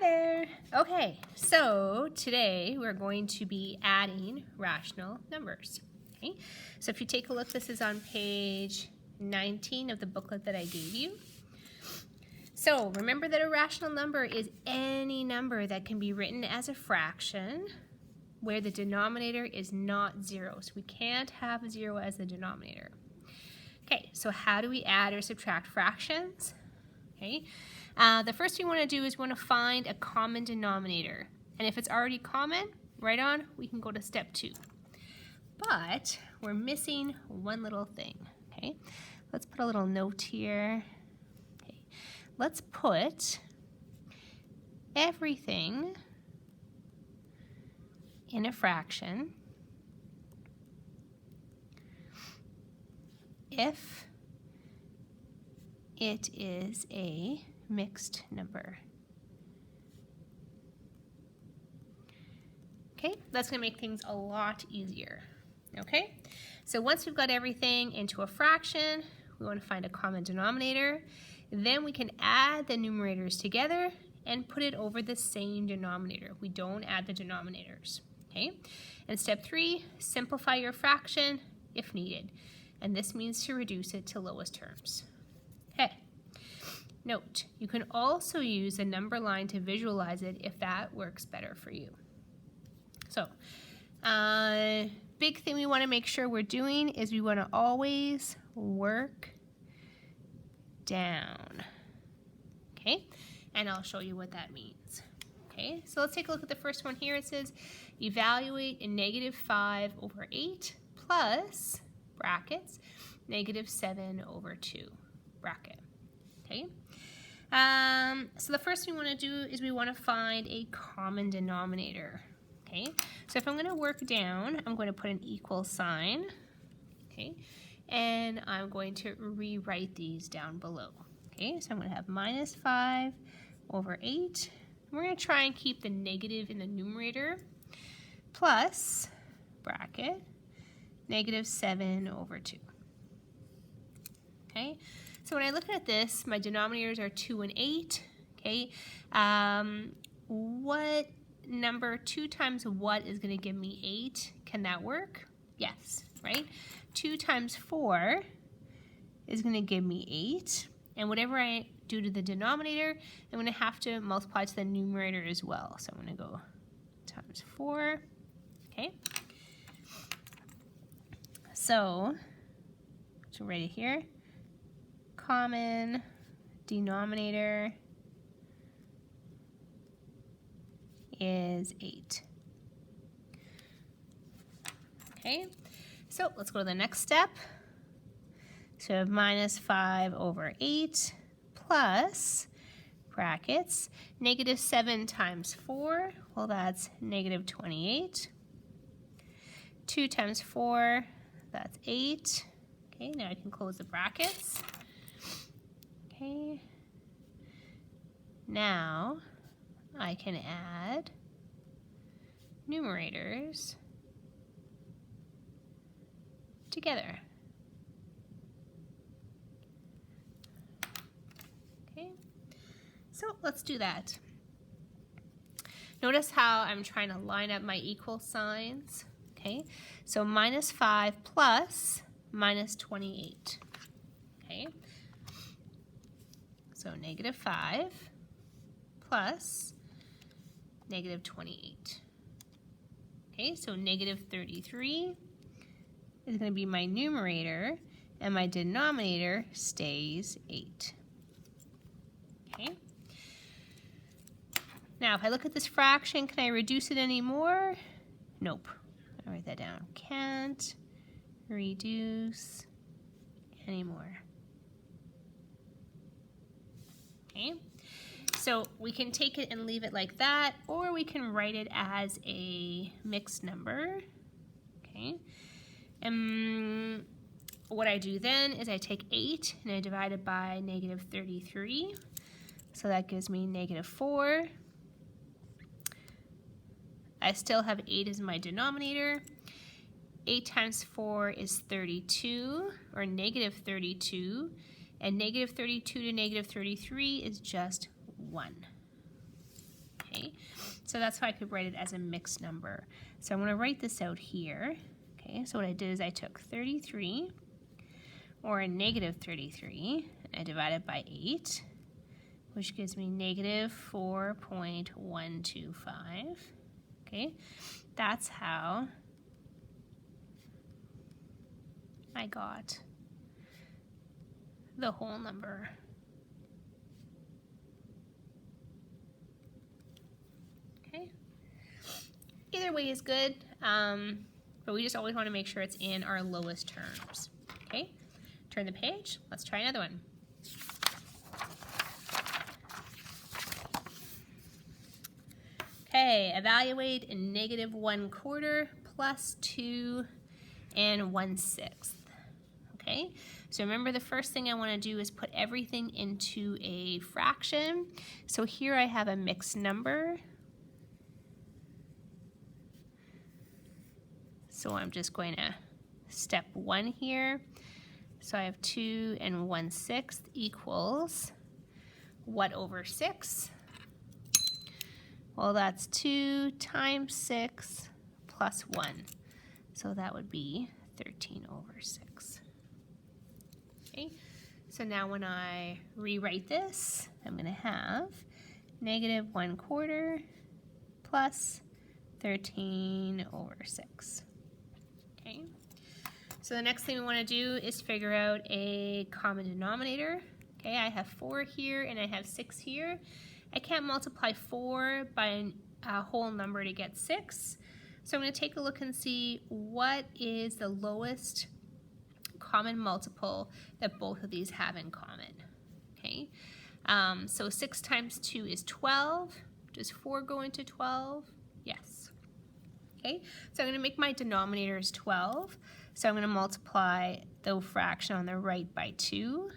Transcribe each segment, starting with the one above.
there. Okay, so today we're going to be adding rational numbers. Okay, so if you take a look, this is on page 19 of the booklet that I gave you. So remember that a rational number is any number that can be written as a fraction where the denominator is not 0. So we can't have 0 as the denominator. Okay, so how do we add or subtract fractions? Okay, the first thing we want to do is we want to find a common denominator. And if it's already common, right on, we can go to step 2. But we're missing one little thing. Okay, let's put a little note here. Okay, let's put everything in a fraction if it is a mixed number. Okay, that's going to make things a lot easier. Okay, so once we've got everything into a fraction, we want to find a common denominator. Then we can add the numerators together and put it over the same denominator. We don't add the denominators. Okay, and step 3, simplify your fraction if needed. And this means to reduce it to lowest terms. Okay, note, you can also use a number line to visualize it if that works better for you. So, big thing we want to make sure we're doing is we want to always work down. Okay, and I'll show you what that means. Okay, so let's take a look at the first one here. It says evaluate a -5/8 plus, brackets, -7/2, bracket. Okay, so the first thing we want to do is we want to find a common denominator. Okay, so if I'm going to work down, I'm going to put an equal sign. Okay, and I'm going to rewrite these down below. Okay, so I'm going to have -5/8. We're going to try and keep the negative in the numerator, plus, bracket, -7/2. Okay, so when I look at this, my denominators are 2 and 8. Okay, what number 2 times what is going to give me 8? Can that work? Yes, right? 2 times 4 is going to give me 8. And whatever I do to the denominator, I'm going to have to multiply to the numerator as well. So I'm going to go times 4. Okay. So write it here. Common denominator is 8. Okay, so let's go to the next step. So we have -5/8 plus, brackets, -7 times 4, well that's -28. 2 times 4, that's 8. Okay, now I can close the brackets. Okay, now I can add numerators together. Okay, so let's do that. Notice how I'm trying to line up my equal signs. Okay, so -5 plus -28. Okay, so -5 plus -28. Okay, so -33 is going to be my numerator, and my denominator stays 8. Okay. Now, if I look at this fraction, can I reduce it anymore? Nope. I'll write that down. Can't reduce anymore. Okay. So we can take it and leave it like that, or we can write it as a mixed number. Okay. And what I do then is I take 8 and I divide it by -33. So that gives me -4. I still have 8 as my denominator. 8 times 4 is 32, or -32. And -32 to -33 is just 1. So that's why I could write it as a mixed number. So I'm going to write this out here. Okay, so what I did is I took 33, or a negative 33, and I divided by 8, which gives me negative 4.125. Okay, that's how I got the whole number. Okay, either way is good, but we just always want to make sure it's in our lowest terms. Okay, turn the page, let's try another one. Okay, evaluate a negative 1/4 plus 2 1/6. Okay, so remember the first thing I want to do is put everything into a fraction. So here I have a mixed number. So I'm just going to step 1 here. So I have 2 1/6 equals what over 6? Well, that's 2 times 6 plus 1. So that would be 13 over 6. Okay, so now when I rewrite this, I'm going to have negative 1/4 plus 13 over 6. Okay, so the next thing we want to do is figure out a common denominator. Okay, I have 4 here and I have 6 here. I can't multiply 4 by a whole number to get 6. So I'm going to take a look and see what is the lowest common multiple that both of these have in common. Okay, so 6 times 2 is 12. Does 4 go into 12? Yes. Okay, so I'm going to make my denominator is 12. So I'm going to multiply the fraction on the right by 2.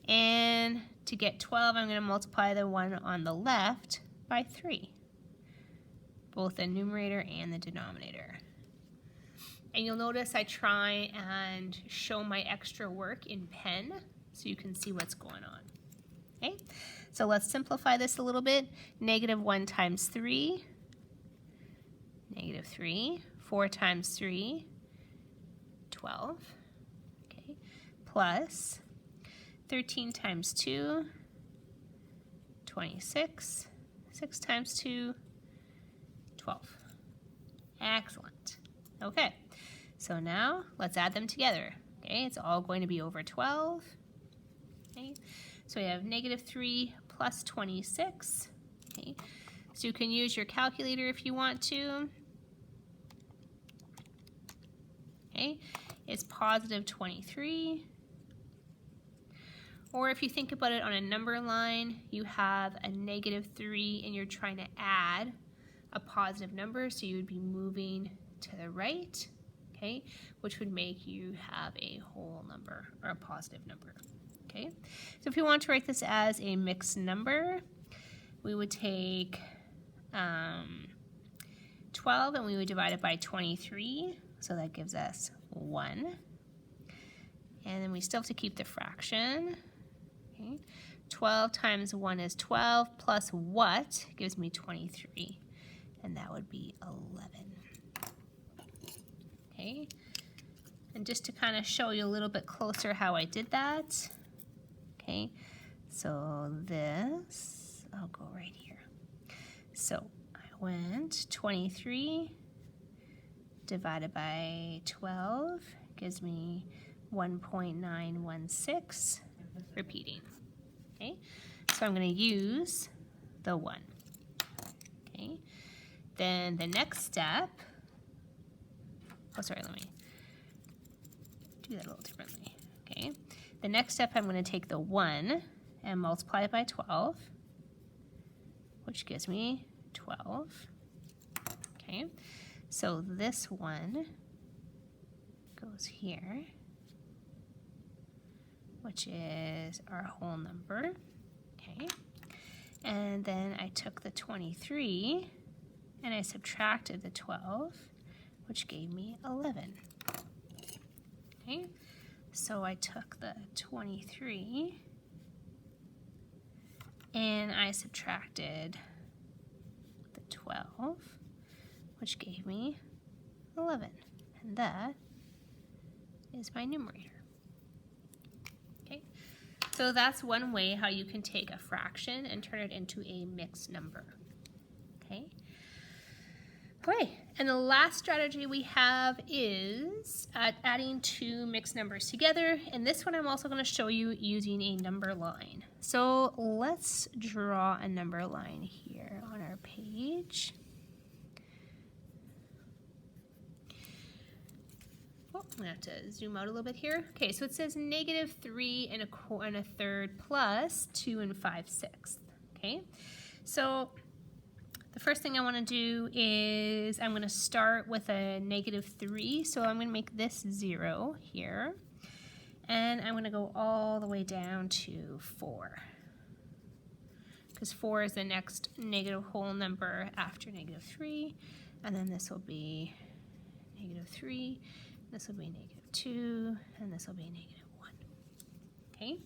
And to get 12, I'm going to multiply the one on the left by 3, both the numerator and the denominator. And you'll notice I try and show my extra work in pen so you can see what's going on. Okay, so let's simplify this a little bit. Negative 1 times 3, negative 3, 4 times 3, 12, okay, plus 13 times 2, 26, 6 times 2, 12. Excellent. Okay, so now let's add them together. Okay, it's all going to be over 12. Okay, so we have negative 3 plus 26. Okay, so you can use your calculator if you want to. Okay, it's positive 23. Or if you think about it on a number line, you have a negative 3 and you're trying to add a positive number, so you would be moving to the right, okay, which would make you have a whole number or a positive number. Okay, so if you want to write this as a mixed number, we would take 12 and we would divide it by 23, so that gives us 1. And then we still have to keep the fraction. Okay, 12 times 1 is 12, plus what gives me 23, and that would be 11. Okay, and just to kind of show you a little bit closer how I did that, okay, so this, I'll go right here. So I went 23 divided by 12 gives me 1.916, repeating. Okay, so I'm going to use the 1. Okay, then the next step, oh sorry, let me do that a little differently. Okay, the next step I'm going to take the 1 and multiply it by 12, which gives me 12. Okay, so this one goes here, which is our whole number. Okay, and then I took the 23 and I subtracted the 12, which gave me 11. Okay, so I took the 23 and I subtracted 12, which gave me 11. And that is my numerator. Okay, so that's one way how you can take a fraction and turn it into a mixed number. Okay. Okay, and the last strategy we have is adding two mixed numbers together, and this one I'm also going to show you using a number line. So let's draw a number line here on our page. Oh, I'm going to have to zoom out a little bit here. Okay, so it says negative 3 and a third plus 2 and 5/6. Okay, so the first thing I want to do is I'm going to start with a negative 3, so I'm going to make this 0 here, and I'm going to go all the way down to 4, because 4 is the next negative whole number after negative 3, and then this will be negative 3, this will be negative 2, and this will be negative 1. Okay,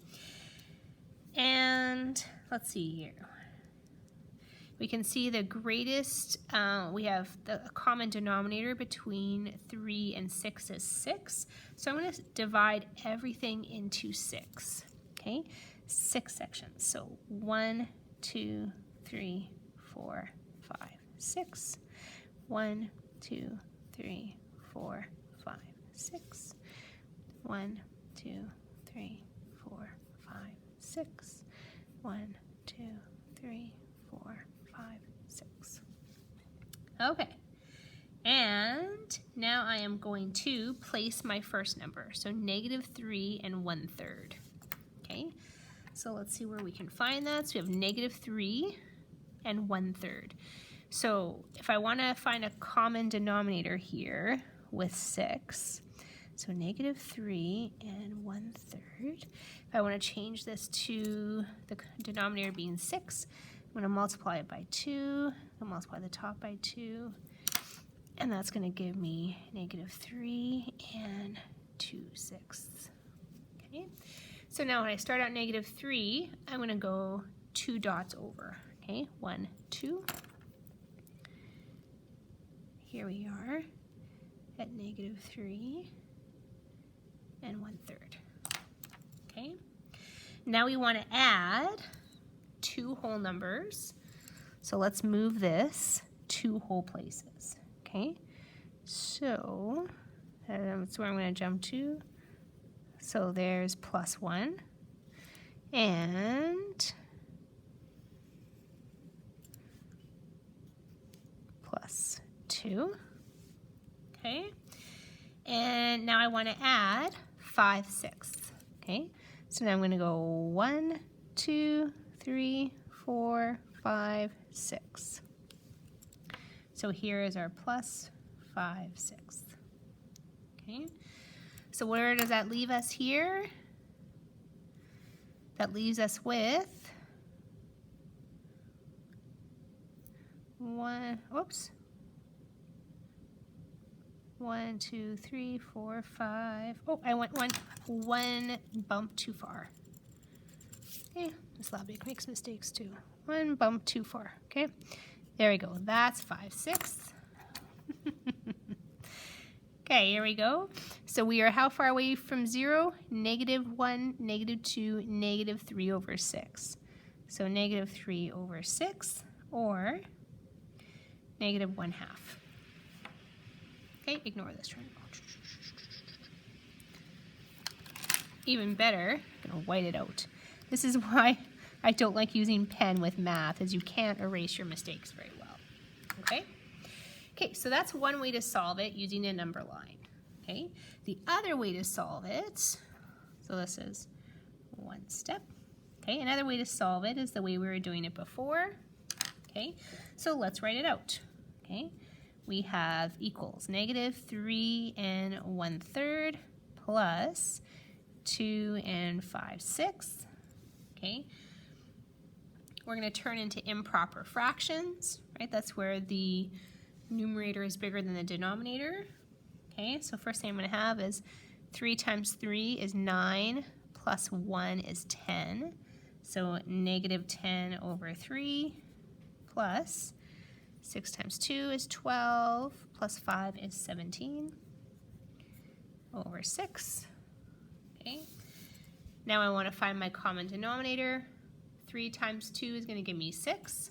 and let's see here. We can see the greatest, we have the common denominator between 3 and 6 is 6. So I'm going to divide everything into 6, okay? 6 sections. So 1, 2, 3, 4, 5, 6. 1, 2, 3, 4, 5, 6. 1, 2, 3, 4, 5, 6. 1, 2, 3, 4, 5, 6. Okay, and now I am going to place my first number, so negative 3 and 1/3. Okay, so let's see where we can find that. So we have negative 3 and 1/3. So if I want to find a common denominator here with 6, so negative 3 and 1/3. If I want to change this to the denominator being 6, I'm going to multiply it by 2, I'll multiply the top by 2, and that's going to give me negative 3 and 2/6. Okay, so now when I start out negative 3, I'm going to go 2 dots over. Okay, 1, 2. Here we are at negative 3 and 1/3. Okay, now we want to add 2 whole numbers, so let's move this 2 whole places. Okay, so that's where I'm going to jump to. So there's +1 and +2. Okay, and now I want to add 5/6. Okay, so now I'm going to go 1, 2, 3, 4, 5, 6. So here is our +5/6. Okay, so where does that leave us here? That leaves us with 1, 2, 3, 4, 5. Oh, I went one bump too far. Okay, Slavic makes mistakes too. 1 bump too far. Okay, there we go. That's 5/6. Okay, here we go. So we are how far away from 0? -1, -2, -3/6. So -3/6 or -1/2. Okay, ignore this triangle. Even better, I'm going to white it out. This is why I don't like using pen with math, as you can't erase your mistakes very well. Okay? Okay, so that's one way to solve it, using a number line. Okay? The other way to solve it, so this is one step. Okay, another way to solve it is the way we were doing it before. Okay, so let's write it out. Okay, we have equals -3 and 1/3 plus 2 and 5/6. Okay, we're going to turn into improper fractions, right? That's where the numerator is bigger than the denominator. Okay, so first thing I'm going to have is 3 times 3 is 9 plus 1 is 10. So -10/3 plus 6 times 2 is 12, plus 5 is 17 over 6. Okay. Now I want to find my common denominator. 3 times 2 is going to give me 6,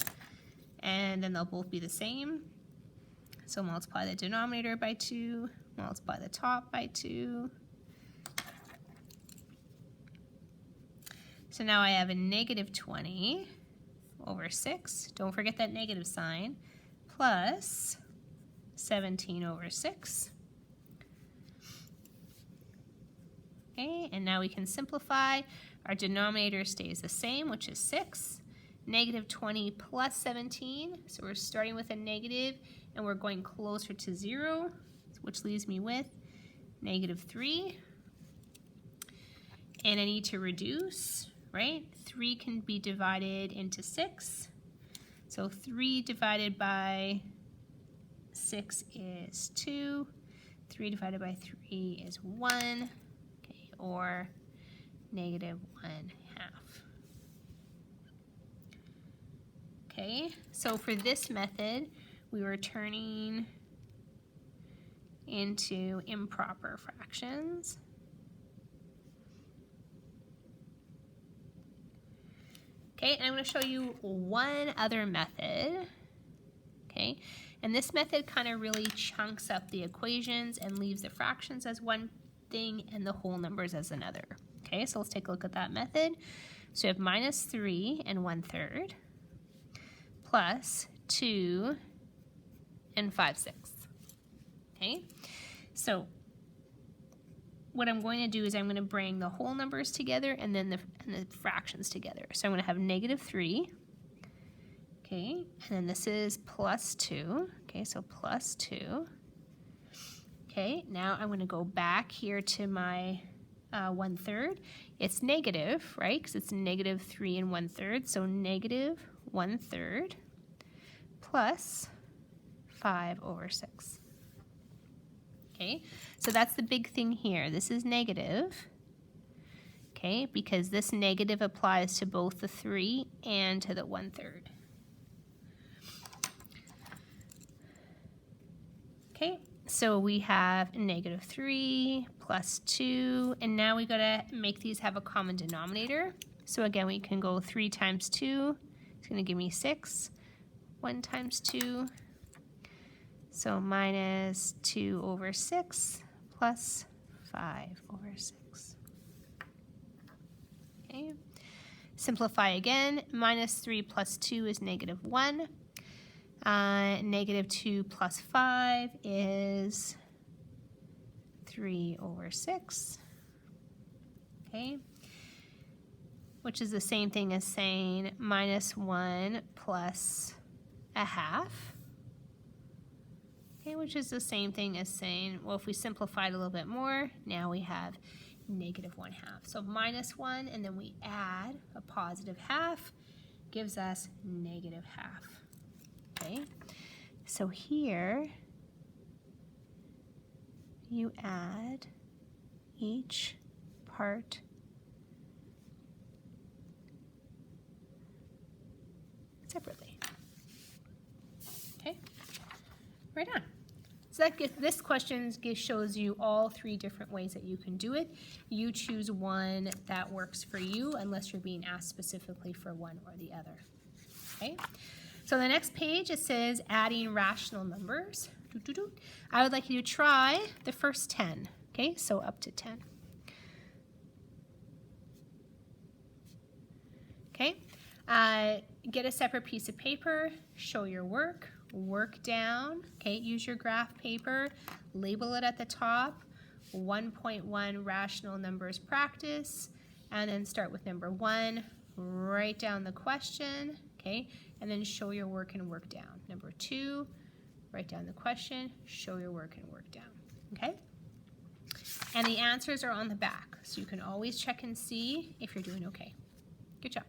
and then they'll both be the same. So multiply the denominator by 2, multiply the top by 2. So now I have a negative 20 over 6. Don't forget that negative sign. Plus 17 over 6. Okay, and now we can simplify. Our denominator stays the same, which is 6. Negative 20 plus 17, so we're starting with a negative and we're going closer to 0, which leaves me with negative 3. And I need to reduce, right? 3 can be divided into 6. So 3 divided by 6 is 2. 3 divided by 3 is 1, okay, or negative 1/2. Okay, so for this method, we were turning into improper fractions. Okay, and I'm going to show you one other method. Okay, and this method kind of really chunks up the equations and leaves the fractions as one thing and the whole numbers as another. Okay, so let's take a look at that method. So we have minus 3 1/3 plus 2 5/6. Okay, so what I'm going to do is I'm going to bring the whole numbers together and then the fractions together. So I'm going to have negative 3. Okay, and then this is plus 2. Okay, so plus 2. Okay, now I'm going to go back here to my 1/3. It's negative, right? Because it's negative 3 1/3. So negative 1/3 plus 5 over 6. Okay, so that's the big thing here. This is negative, okay, because this negative applies to both the 3 and to the 1/3. Okay, so we have negative 3 plus 2, and now we gotta make these have a common denominator. So again, we can go 3 times 2. It's gonna give me 6. 1 times 2. So minus 2 over 6 plus 5 over 6. Okay. Simplify again. Minus 3 plus 2 is negative 1. Negative 2 plus 5 is 3 over 6. Okay. Which is the same thing as saying minus 1 plus 1/2. Okay, which is the same thing as saying, well, if we simplify it a little bit more, now we have negative 1/2. So minus 1, and then we add a positive 1/2, gives us negative 1/2. Okay, so here you add each part separately. Okay, right on. So this question shows you all 3 different ways that you can do it. You choose one that works for you unless you're being asked specifically for one or the other. Okay, so the next page it says adding rational numbers. I would like you to try the first 10. Okay, so up to 10. Okay, get a separate piece of paper, show your work. Work down, okay, use your graph paper, label it at the top, 1.1 rational numbers practice, and then start with number 1, write down the question, okay, and then show your work and work down. Number 2, write down the question, show your work and work down, okay? And the answers are on the back, so you can always check and see if you're doing okay. Good job.